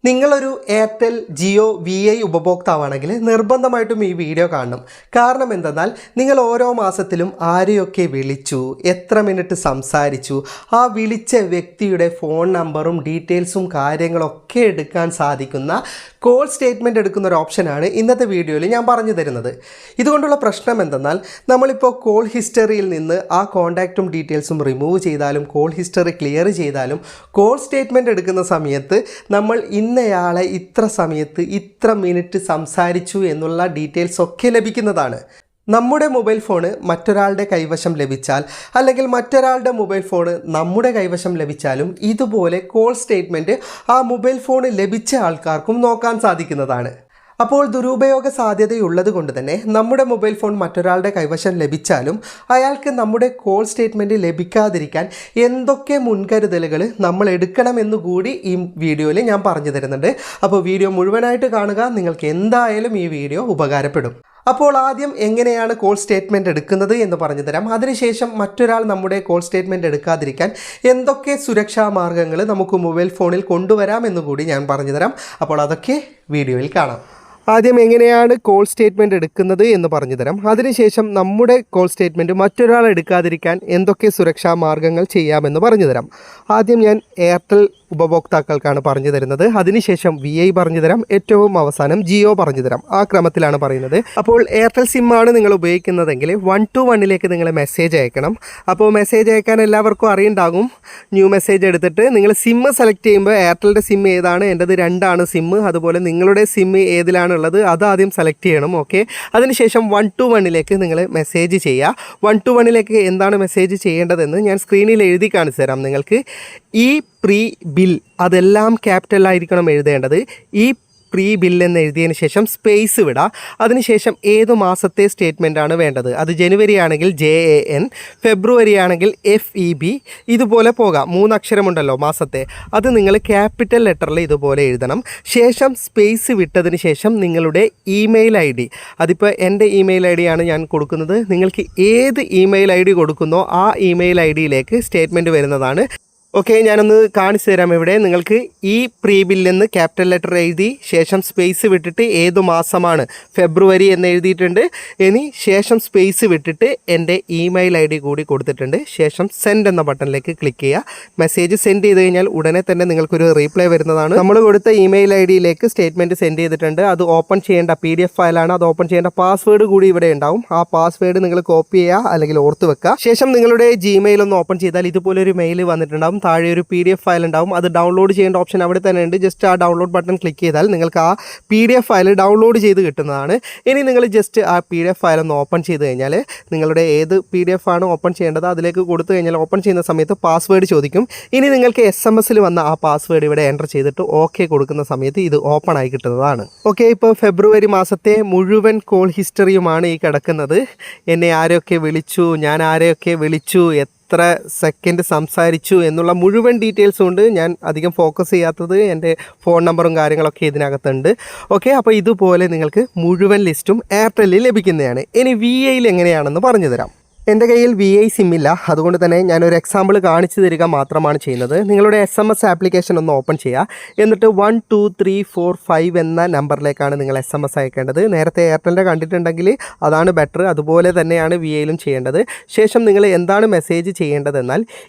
നിങ്ങളൊരു Airtel Jio VI ഉപഭോക്താവാണെങ്കിൽ നിർബന്ധമായിട്ടും ഈ വീഡിയോ കാണണം. കാരണം എന്തെന്നാൽ നിങ്ങൾ ഓരോ മാസത്തിലും ആരെയൊക്കെ വിളിച്ചു, എത്ര മിനിറ്റ് സംസാരിച്ചു, ആ വിളിച്ച വ്യക്തിയുടെ ഫോൺ നമ്പറും ഡീറ്റെയിൽസും കാര്യങ്ങളൊക്കെ എടുക്കാൻ സാധിക്കുന്ന കോൾ സ്റ്റേറ്റ്മെൻറ്റ് എടുക്കുന്ന ഒരു ഓപ്ഷനാണ് ഇന്നത്തെ വീഡിയോയിൽ ഞാൻ പറഞ്ഞു തരുന്നത്. ഇതുകൊണ്ടുള്ള പ്രശ്നം എന്തെന്നാൽ നമ്മളിപ്പോൾ കോൾ ഹിസ്റ്ററിയിൽ നിന്ന് ആ കോൺടാക്റ്റും ഡീറ്റെയിൽസും റിമൂവ് ചെയ്താലും കോൾ ഹിസ്റ്ററി ക്ലിയർ ചെയ്താലും കോൾ സ്റ്റേറ്റ്മെൻറ്റ് എടുക്കുന്ന സമയത്ത് നമ്മൾ ഇന്നയാളെ ഇത്ര സമയത്ത് ഇത്ര മിനിറ്റ് സംസാരിച്ചു എന്നുള്ള ഡീറ്റെയിൽസ് ഒക്കെ ലഭിക്കുന്നതാണ്. നമ്മുടെ മൊബൈൽ ഫോണ് മറ്റൊരാളുടെ കൈവശം ലഭിച്ചാൽ അല്ലെങ്കിൽ മറ്റൊരാളുടെ മൊബൈൽ ഫോണ് നമ്മുടെ കൈവശം ലഭിച്ചാലും ഇതുപോലെ കോൾ സ്റ്റേറ്റ്മെൻറ്റ് ആ മൊബൈൽ ഫോണ് ലഭിച്ച ആൾക്കാർക്കും നോക്കാൻ സാധിക്കുന്നതാണ്. അപ്പോൾ ദുരുപയോഗ സാധ്യതയുള്ളത് കൊണ്ട് തന്നെ നമ്മുടെ മൊബൈൽ ഫോൺ മറ്റൊരാളുടെ കൈവശം ലഭിച്ചാലും അയാൾക്ക് നമ്മുടെ കോൾ സ്റ്റേറ്റ്മെൻറ്റ് ലഭിക്കാതിരിക്കാൻ എന്തൊക്കെ മുൻകരുതലുകൾ നമ്മൾ എടുക്കണമെന്ന് കൂടി ഈ വീഡിയോയിൽ ഞാൻ പറഞ്ഞു തരുന്നുണ്ട്. അപ്പോൾ വീഡിയോ മുഴുവനായിട്ട് കാണുക, നിങ്ങൾക്ക് എന്തായാലും ഈ വീഡിയോ ഉപകാരപ്പെടും. അപ്പോൾ ആദ്യം എങ്ങനെയാണ് കോൾ സ്റ്റേറ്റ്മെൻറ്റ് എടുക്കുന്നത് എന്ന് പറഞ്ഞു തരാം. അതിനുശേഷം മറ്റൊരാൾ നമ്മുടെ കോൾ സ്റ്റേറ്റ്മെൻറ്റ് എടുക്കാതിരിക്കാൻ എന്തൊക്കെ സുരക്ഷാ മാർഗ്ഗങ്ങൾ നമുക്ക് മൊബൈൽ ഫോണിൽ കൊണ്ടുവരാം എന്ന് കൂടി ഞാൻ പറഞ്ഞു തരാം. അപ്പോൾ അതൊക്കെ വീഡിയോയിൽ കാണാം. ആദ്യം എങ്ങനെയാണ് കോൾ സ്റ്റേറ്റ്മെൻറ്റ് എടുക്കുന്നത് എന്ന് പറഞ്ഞു തരാം. അതിനുശേഷം നമ്മുടെ കോൾ സ്റ്റേറ്റ്മെൻറ്റ് മറ്റൊരാൾ എടുക്കാതിരിക്കാൻ എന്തൊക്കെ സുരക്ഷാ മാർഗ്ഗങ്ങൾ ചെയ്യാമെന്ന് പറഞ്ഞു തരാം. ആദ്യം ഞാൻ എയർടെൽ ഉപഭോക്താക്കൾക്കാണ് പറഞ്ഞു തരുന്നത്. അതിനുശേഷം VI പറഞ്ഞു തരാം. ഏറ്റവും അവസാനം ജിയോ പറഞ്ഞു തരാം. ആ ക്രമത്തിലാണ് പറയുന്നത്. അപ്പോൾ എയർടെൽ സിമ്മാണ് നിങ്ങൾ ഉപയോഗിക്കുന്നതെങ്കിൽ 121 നിങ്ങൾ മെസ്സേജ് അയക്കണം. അപ്പോൾ മെസ്സേജ് അയക്കാൻ എല്ലാവർക്കും അറിയുണ്ടാകും. ന്യൂ മെസ്സേജ് എടുത്തിട്ട് നിങ്ങൾ സിമ്മ് സെലക്ട് ചെയ്യുമ്പോൾ എയർടെലിൻ്റെ സിം ഏതാണ്, എൻ്റെത് 2 സിമ്മ്, അതുപോലെ നിങ്ങളുടെ സിമ്മ് ഏതിലാണുള്ളത് അത് ആദ്യം സെലക്ട് ചെയ്യണം. ഓക്കെ, അതിനുശേഷം 121 നിങ്ങൾ മെസ്സേജ് ചെയ്യുക. 121 എന്താണ് മെസ്സേജ് ചെയ്യേണ്ടതെന്ന് ഞാൻ സ്ക്രീനിൽ എഴുതി കാണിച്ചു തരാം നിങ്ങൾക്ക്. ഈ പ്രീ ബിൽ അതെല്ലാം ക്യാപിറ്റലായിരിക്കണം എഴുതേണ്ടത്. ഈ പ്രീ ബിൽ എന്ന് എഴുതിയതിന് ശേഷം സ്പേസ് വിടുക. അതിനുശേഷം ഏത് മാസത്തെ സ്റ്റേറ്റ്മെൻറ്റാണ് വേണ്ടത്. അത് ജനുവരി ആണെങ്കിൽ JAN, ഫെബ്രുവരി ആണെങ്കിൽ FEB, ഇതുപോലെ പോകാം. 3 അക്ഷരമുണ്ടല്ലോ മാസത്തെ, അത് നിങ്ങൾ ക്യാപിറ്റൽ ലെറ്ററിൽ ഇതുപോലെ എഴുതണം. ശേഷം സ്പേസ് വിട്ടതിന് ശേഷം നിങ്ങളുടെ ഇമെയിൽ ID, അതിപ്പോൾ എൻ്റെ ഇമെയിൽ ID ആണ് ഞാൻ കൊടുക്കുന്നത്. നിങ്ങൾക്ക് ഏത് ഇമെയിൽ ID കൊടുക്കുന്നോ ആ ഇമെയിൽ IDയിലേക്ക് സ്റ്റേറ്റ്മെൻറ്റ് വരുന്നതാണ്. ഓക്കെ, ഞാനൊന്ന് കാണിച്ചു തരാം. ഇവിടെ നിങ്ങൾക്ക് ഈ പ്രീ ബില്ലെന്ന് ക്യാപിറ്റൽ ലെറ്റർ എഴുതി ശേഷം സ്പേസ് വിട്ടിട്ട് ഏതു മാസമാണ്, ഫെബ്രുവരി എന്ന് എഴുതിയിട്ടുണ്ട്. ഇനി ശേഷം സ്പേസ് വിട്ടിട്ട് എൻ്റെ ഇമെയിൽ ID കൂടി കൊടുത്തിട്ടുണ്ട്. ശേഷം സെൻഡ് എന്ന ബട്ടണിലേക്ക് ക്ലിക്ക് ചെയ്യുക. മെസ്സേജ് സെൻഡ് ചെയ്ത് കഴിഞ്ഞാൽ ഉടനെ തന്നെ നിങ്ങൾക്കൊരു റീപ്ലൈ വരുന്നതാണ്. നമ്മൾ കൊടുത്ത ഇമെയിൽ IDയിലേക്ക് സ്റ്റേറ്റ്മെൻറ്റ് സെൻഡ് ചെയ്തിട്ടുണ്ട്. അത് ഓപ്പൺ ചെയ്യേണ്ട PDF ഫയലാണ്. അത് ഓപ്പൺ ചെയ്യേണ്ട പാസ്വേഡ് കൂടി ഇവിടെ ഉണ്ടാവും. ആ പാസ്വേഡ് നിങ്ങൾ കോപ്പി ചെയ്യുക അല്ലെങ്കിൽ ഓർത്ത് വെക്കുക. ശേഷം നിങ്ങളുടെ Gmail ഒന്ന് ഓപ്പൺ ചെയ്താൽ ഇതുപോലൊരു മെയിൽ വന്നിട്ടുണ്ടാവും. താഴെ ഒരു PDF ഫയൽ ഉണ്ടാവും. അത് ഡൗൺലോഡ് ചെയ്യേണ്ട ഓപ്ഷൻ അവിടെ തന്നെ ഉണ്ട്. ജസ്റ്റ് ആ ഡൗൺലോഡ് ബട്ടൺ ക്ലിക്ക് ചെയ്താൽ നിങ്ങൾക്ക് ആ PDF ഫയൽ ഡൗൺലോഡ് ചെയ്ത് കിട്ടുന്നതാണ്. ഇനി നിങ്ങൾ ജസ്റ്റ് ആ PDF ഫയൽ ഒന്ന് ഓപ്പൺ ചെയ്ത് കഴിഞ്ഞാൽ നിങ്ങളുടെ ഏത് PDF ആണ് ഓപ്പൺ ചെയ്യേണ്ടത് അതിലേക്ക് കൊടുത്തു കഴിഞ്ഞാൽ ഓപ്പൺ ചെയ്യുന്ന സമയത്ത് പാസ്വേഡ് ചോദിക്കും. ഇനി നിങ്ങൾക്ക് SMS വന്ന ആ പാസ്വേഡ് ഇവിടെ എൻ്റർ ചെയ്തിട്ട് ഓക്കെ കൊടുക്കുന്ന സമയത്ത് ഇത് ഓപ്പൺ ആയി കിട്ടുന്നതാണ്. ഓക്കെ, ഇപ്പോൾ ഫെബ്രുവരി മാസത്തെ മുഴുവൻ കോൾ ഹിസ്റ്ററിയുമാണ് ഈ കിടക്കുന്നത്. എന്നെ ആരെയൊക്കെ വിളിച്ചു, ഞാൻ ആരെയൊക്കെ വിളിച്ചു, എത്ര സെക്കൻഡ് സംസാരിച്ചു എന്നുള്ള മുഴുവൻ ഡീറ്റെയിൽസും ഉണ്ട്. ഞാൻ അധികം ഫോക്കസ് ചെയ്യാത്തത് എൻ്റെ ഫോൺ നമ്പറും കാര്യങ്ങളൊക്കെ ഇതിനകത്തുണ്ട്. ഓക്കെ, അപ്പോൾ ഇതുപോലെ നിങ്ങൾക്ക് മുഴുവൻ ലിസ്റ്റും എയർടെല്ലിൽ ലഭിക്കുന്നതാണ്. ഇനി VIയിൽ എങ്ങനെയാണെന്ന് പറഞ്ഞു തരാം. എൻ്റെ കയ്യിൽ VI സിമ്മില്ല, അതുകൊണ്ട് തന്നെ ഞാനൊരു എക്സാമ്പിൾ കാണിച്ചു തരിക മാത്രമാണ് ചെയ്യുന്നത്. നിങ്ങളുടെ SMS ആപ്ലിക്കേഷൻ ഒന്ന് ഓപ്പൺ ചെയ്യുക. എന്നിട്ട് 12345 എന്ന നമ്പറിലേക്കാണ് നിങ്ങൾ SMS അയക്കേണ്ടത്. നേരത്തെ എയർടെലിൻ്റെ കണ്ടിട്ടുണ്ടെങ്കിൽ അതാണ് ബെറ്റർ. അതുപോലെ തന്നെയാണ് VIയിലും ചെയ്യേണ്ടത്. ശേഷം നിങ്ങൾ എന്താണ് മെസ്സേജ് ചെയ്യേണ്ടതെന്നാൽ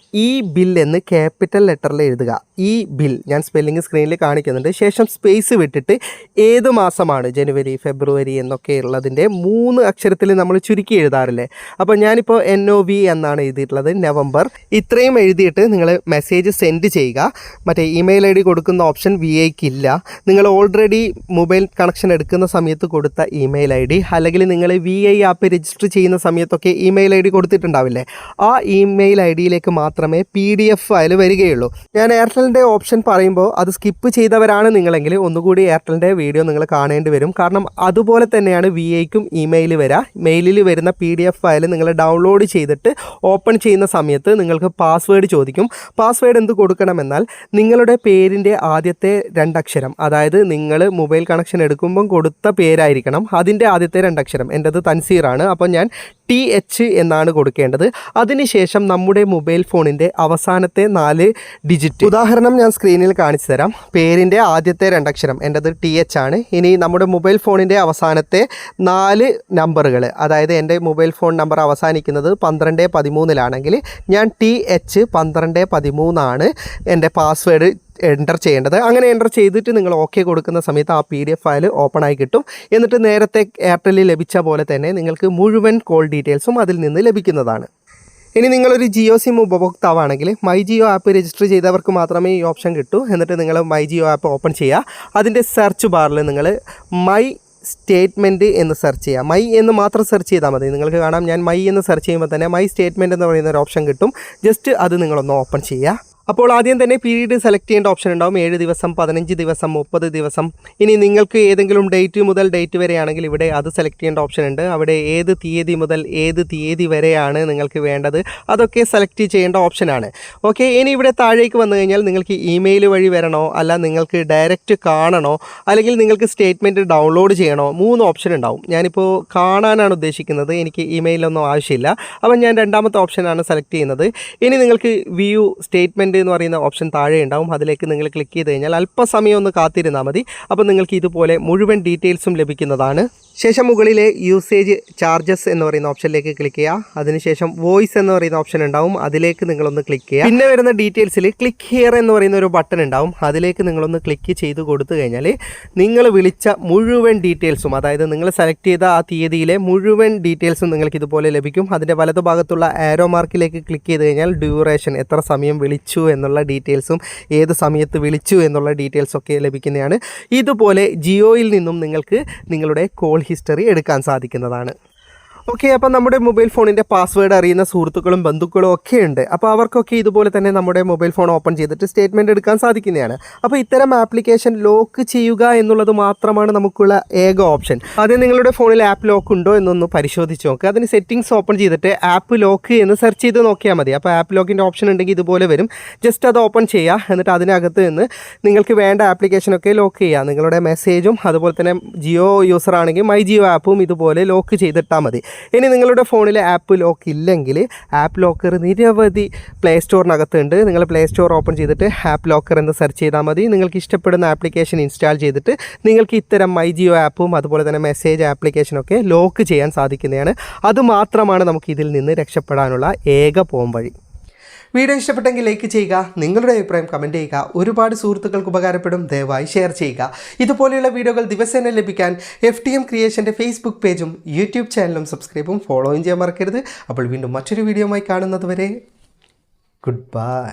ഈ ബിൽ എന്ന് ക്യാപിറ്റൽ ലെറ്ററിൽ എഴുതുക. ഈ ബിൽ ഞാൻ സ്പെല്ലിംഗ് സ്ക്രീനിൽ കാണിക്കുന്നുണ്ട്. ശേഷം സ്പേസ് വിട്ടിട്ട് ഏത് മാസമാണ്, ജനുവരി, ഫെബ്രുവരി എന്നൊക്കെ ഉള്ളതിൻ്റെ 3 അക്ഷരത്തിൽ നമ്മൾ ചുരുക്കി എഴുതാറില്ലേ. അപ്പോൾ ഞാനിപ്പോൾ NOV എന്നാണ് എഴുതിയിട്ടുള്ളത്, നവംബർ. ഇത്രയും എഴുതിയിട്ട് നിങ്ങൾ മെസ്സേജ് സെൻഡ് ചെയ്യുക. മറ്റേ ഇമെയിൽ ID കൊടുക്കുന്ന ഓപ്ഷൻ VIക്ക് ഇല്ല. നിങ്ങൾ ഓൾറെഡി മൊബൈൽ കണക്ഷൻ എടുക്കുന്ന സമയത്ത് കൊടുത്ത ഇമെയിൽ ID അല്ലെങ്കിൽ നിങ്ങൾ VI ആപ്പ് രജിസ്റ്റർ ചെയ്യുന്ന സമയത്തൊക്കെ ഇമെയിൽ ID കൊടുത്തിട്ടുണ്ടാവില്ലേ, ആ ഇമെയിൽ IDയിലേക്ക് മാത്രമേ PDF ഫയൽ വരികയുള്ളൂ. ഞാൻ എയർടെലിൻ്റെ ഓപ്ഷൻ പറയുമ്പോൾ അത് സ്കിപ്പ് ചെയ്തവരാണ് നിങ്ങളെങ്കിൽ ഒന്നുകൂടി എയർടെലിൻ്റെ വീഡിയോ നിങ്ങൾ കാണേണ്ടി വരും. കാരണം അതുപോലെ തന്നെയാണ് VIക്കും ഇമെയിൽ വരിക. മെയിലിൽ വരുന്ന PDF ഫയൽ നിങ്ങൾ ഡൗൺലോഡ് ചെയ്തിട്ട് ഓപ്പൺ ചെയ്യുന്ന സമയത്ത് നിങ്ങൾക്ക് പാസ്വേഡ് ചോദിക്കും. പാസ്വേഡ് എന്ത് കൊടുക്കണമെന്നാൽ നിങ്ങളുടെ പേരിൻ്റെ ആദ്യത്തെ 2 അക്ഷരം, അതായത് നിങ്ങൾ മൊബൈൽ കണക്ഷൻ എടുക്കുമ്പം കൊടുത്ത പേരായിരിക്കണം അതിൻ്റെ ആദ്യത്തെ 2 അക്ഷരം. എൻ്റെത് തൻസീറാണ്. അപ്പോൾ ഞാൻ TH എന്നാണ് കൊടുക്കേണ്ടത്. അതിനുശേഷം നമ്മുടെ മൊബൈൽ ഫോണിൻ്റെ അവസാനത്തെ 4 ഡിജിറ്റ്, ഉദാഹരണം ഞാൻ സ്ക്രീനിൽ കാണിച്ചു തരാം. പേരിൻ്റെ ആദ്യത്തെ 2 അക്ഷരം എൻ്റെത് TH ആണ്. ഇനി നമ്മുടെ മൊബൈൽ ഫോണിൻ്റെ അവസാനത്തെ 4 നമ്പറുകൾ, അതായത് എൻ്റെ മൊബൈൽ ഫോൺ നമ്പർ അവസാനിക്കുന്നത് 1213 ഞാൻ TH 1213 ആണ് എൻ്റെ പാസ്വേഡ് എൻ്റർ ചെയ്യേണ്ടത്. അങ്ങനെ എൻ്റർ ചെയ്തിട്ട് നിങ്ങൾ ഓക്കെ കൊടുക്കുന്ന സമയത്ത് ആ PDF ഫയൽ ഓപ്പൺ ആയി കിട്ടും. എന്നിട്ട് നേരത്തെ എയർടെല്ലിൽ ലഭിച്ച പോലെ തന്നെ നിങ്ങൾക്ക് മുഴുവൻ കോൾ ഡീറ്റെയിൽസും അതിൽ നിന്ന് ലഭിക്കുന്നതാണ്. ഇനി നിങ്ങളൊരു ജിയോ സിം ഉപഭോക്താവാണെങ്കിൽ മൈ ജിയോ ആപ്പ് രജിസ്റ്റർ ചെയ്തവർക്ക് മാത്രമേ ഈ ഓപ്ഷൻ കിട്ടൂ. എന്നിട്ട് നിങ്ങൾ മൈ ജിയോ ആപ്പ് ഓപ്പൺ ചെയ്യുക. അതിൻ്റെ സെർച്ച് ബാറിൽ നിങ്ങൾ മൈ സ്റ്റേറ്റ്മെൻറ്റ് എന്ന് സെർച്ച് ചെയ്യുക. മൈ എന്ന് മാത്രം സെർച്ച് ചെയ്താൽ മതി. നിങ്ങൾക്ക് കാണാം, ഞാൻ മൈ എന്ന് സെർച്ച് ചെയ്യുമ്പോൾ തന്നെ മൈ സ്റ്റേറ്റ്മെൻറ്റ് എന്ന് പറയുന്ന ഒരു ഓപ്ഷൻ കിട്ടും. ജസ്റ്റ് അത് നിങ്ങളൊന്ന് ഓപ്പൺ ചെയ്യുക. അപ്പോൾ ആദ്യം തന്നെ പീരീഡ് സെലക്ട് ചെയ്യേണ്ട ഓപ്ഷൻ ഉണ്ടാവും. 7 ദിവസം, 15 ദിവസം, 30 ദിവസം. ഇനി നിങ്ങൾക്ക് ഏതെങ്കിലും ഡേറ്റ് മുതൽ ഡേറ്റ് വരെയാണെങ്കിൽ ഇവിടെ അത് സെലക്ട് ചെയ്യേണ്ട ഓപ്ഷൻ ഉണ്ട്. അവിടെ ഏത് തീയതി മുതൽ ഏത് തീയതി വരെയാണ് നിങ്ങൾക്ക് വേണ്ടത് അതൊക്കെ സെലക്ട് ചെയ്യേണ്ട ഓപ്ഷനാണ്. ഓക്കെ, ഇനി ഇവിടെ താഴേക്ക് വന്നു കഴിഞ്ഞാൽ നിങ്ങൾക്ക് ഇമെയിൽ വഴി വരണോ, അല്ല നിങ്ങൾക്ക് ഡയറക്റ്റ് കാണണോ, അല്ലെങ്കിൽ നിങ്ങൾക്ക് സ്റ്റേറ്റ്മെൻറ്റ് ഡൗൺലോഡ് ചെയ്യണോ, 3 ഓപ്ഷൻ ഉണ്ടാവും. ഞാനിപ്പോൾ കാണാനാണ് ഉദ്ദേശിക്കുന്നത്, എനിക്ക് ഇമെയിലൊന്നും ആവശ്യമില്ല. അപ്പം ഞാൻ രണ്ടാമത്തെ ഓപ്ഷനാണ് സെലക്ട് ചെയ്യുന്നത്. ഇനി നിങ്ങൾക്ക് വ്യൂ സ്റ്റേറ്റ്മെൻറ്റ് എന്ന് പറയുന്ന ഓപ്ഷൻ താഴെ ഉണ്ടാവും. അതിലേക്ക് നിങ്ങൾ ക്ലിക്ക് ചെയ്ത് കഴിഞ്ഞാൽ അല്പസമയം ഒന്ന് കാത്തിരുന്നാൽ മതി. അപ്പോൾ നിങ്ങൾക്ക് ഇതുപോലെ മുഴുവൻ ഡീറ്റെയിൽസും ലഭിക്കുന്നതാണ്. ശേഷം മുകളിലെ യൂസേജ് ചാർജസ് എന്ന് പറയുന്ന ഓപ്ഷനിലേക്ക് ക്ലിക്ക് ചെയ്യുക. അതിനുശേഷം വോയിസ് എന്ന് പറയുന്ന ഓപ്ഷൻ ഉണ്ടാവും. അതിലേക്ക് നിങ്ങളൊന്ന് ക്ലിക്ക് ചെയ്യുക. പിന്നെ വരുന്ന ഡീറ്റെയിൽസിൽ ക്ലിക്ക് ഹിയർ എന്ന് പറയുന്ന ഒരു ബട്ടൺ ഉണ്ടാവും. അതിലേക്ക് നിങ്ങളൊന്ന് ക്ലിക്ക് ചെയ്ത് കൊടുത്തു കഴിഞ്ഞാൽ നിങ്ങൾ വിളിച്ച മുഴുവൻ ഡീറ്റെയിൽസും, അതായത് നിങ്ങൾ സെലക്ട് ചെയ്ത ആ തീയതിയിലെ മുഴുവൻ ഡീറ്റെയിൽസും നിങ്ങൾക്ക് ഇതുപോലെ ലഭിക്കും. അതിൻ്റെ വലതുഭാഗത്തുള്ള ആരോ മാർക്കിലേക്ക് ക്ലിക്ക് ചെയ്ത് കഴിഞ്ഞാൽ ഡ്യൂറേഷൻ, എത്ര സമയം വിളിച്ചു എന്നുള്ള ഡീറ്റെയിൽസും ഏത് സമയത്ത് വിളിച്ചു എന്നുള്ള ഡീറ്റെയിൽസൊക്കെ ലഭിക്കുന്നതാണ്. ഇതുപോലെ ജിയോയിൽ നിന്നും നിങ്ങൾക്ക് നിങ്ങളുടെ കോൾ ഹിസ്റ്ററി എടുക്കാൻ സാധിക്കുന്നതാണ്. ഓക്കെ, അപ്പോൾ നമ്മുടെ മൊബൈൽ ഫോണിൻ്റെ പാസ്വേഡ് അറിയുന്ന സുഹൃത്തുക്കളും ബന്ധുക്കളും ഒക്കെ ഉണ്ട്. അപ്പോൾ അവർക്കൊക്കെ ഇതുപോലെ തന്നെ നമ്മുടെ മൊബൈൽ ഫോൺ ഓപ്പൺ ചെയ്തിട്ട് സ്റ്റേറ്റ്മെൻറ്റ് എടുക്കാൻ സാധിക്കുന്നതാണ്. അപ്പോൾ ഇത്തരം ആപ്ലിക്കേഷൻ ലോക്ക് ചെയ്യുക എന്നുള്ളത് മാത്രമാണ് നമുക്കുള്ള ഏക ഓപ്ഷൻ. ആദ്യം നിങ്ങളുടെ ഫോണിൽ ആപ്പ് ലോക്ക് ഉണ്ടോ എന്നൊന്ന് പരിശോധിച്ച് നോക്കുക. അതിന് സെറ്റിംഗ്സ് ഓപ്പൺ ചെയ്തിട്ട് ആപ്പ് ലോക്ക് എന്ന് സെർച്ച് ചെയ്ത് നോക്കിയാൽ മതി. അപ്പോൾ ആപ്പ് ലോക്കിൻ്റെ ഓപ്ഷൻ ഉണ്ടെങ്കിൽ ഇതുപോലെ വരും. ജസ്റ്റ് അത് ഓപ്പൺ ചെയ്യുക. എന്നിട്ട് അതിനകത്ത് നിന്ന് നിങ്ങൾക്ക് വേണ്ട ആപ്ലിക്കേഷനൊക്കെ ലോക്ക് ചെയ്യുക. നിങ്ങളുടെ മെസ്സേജും അതുപോലെ തന്നെ ജിയോ യൂസർ ആണെങ്കിൽ മൈ ജിയോ ആപ്പും ഇതുപോലെ ലോക്ക് ചെയ്തിട്ടാൽ മതി. ഇനി നിങ്ങളുടെ ഫോണിൽ ആപ്പ് ലോക്ക് ഇല്ലെങ്കിൽ ആപ്പ് ലോക്കർ നിരവധി പ്ലേ സ്റ്റോറിനകത്തുണ്ട്. നിങ്ങൾ പ്ലേ സ്റ്റോർ ഓപ്പൺ ചെയ്തിട്ട് ആപ്പ് ലോക്കർ എന്ന് സെർച്ച് ചെയ്താൽ മതി. നിങ്ങൾക്ക് ഇഷ്ടപ്പെടുന്ന ആപ്ലിക്കേഷൻ ഇൻസ്റ്റാൾ ചെയ്തിട്ട് നിങ്ങൾക്ക് ഇത്തരം മൈ ജിയോ ആപ്പും അതുപോലെ തന്നെ മെസ്സേജ് ആപ്ലിക്കേഷനൊക്കെ ലോക്ക് ചെയ്യാൻ സാധിക്കുന്നതാണ്. അതുമാത്രമാണ് നമുക്ക് ഇതിൽ നിന്ന് രക്ഷപ്പെടാനുള്ള ഏക പോംവഴി. വീഡിയോ ഇഷ്ടപ്പെട്ടെങ്കിൽ ലൈക്ക് ചെയ്യുക, നിങ്ങളുടെ അഭിപ്രായം കമൻറ്റ് ചെയ്യുക. ഒരുപാട് സുഹൃത്തുക്കൾക്ക് ഉപകാരപ്പെടും, ദയവായി ഷെയർ ചെയ്യുക. ഇതുപോലെയുള്ള വീഡിയോകൾ ദിവസേന ലഭിക്കാൻ FTM ക്രിയേഷൻ്റെ ഫേസ്ബുക്ക് പേജും യൂട്യൂബ് ചാനലും സബ്സ്ക്രൈബും ഫോളോയും ചെയ്യാൻ മറക്കരുത്. അപ്പോൾ വീണ്ടും മറ്റൊരു വീഡിയോയുമായി കാണുന്നത് വരെ ഗുഡ് ബൈ.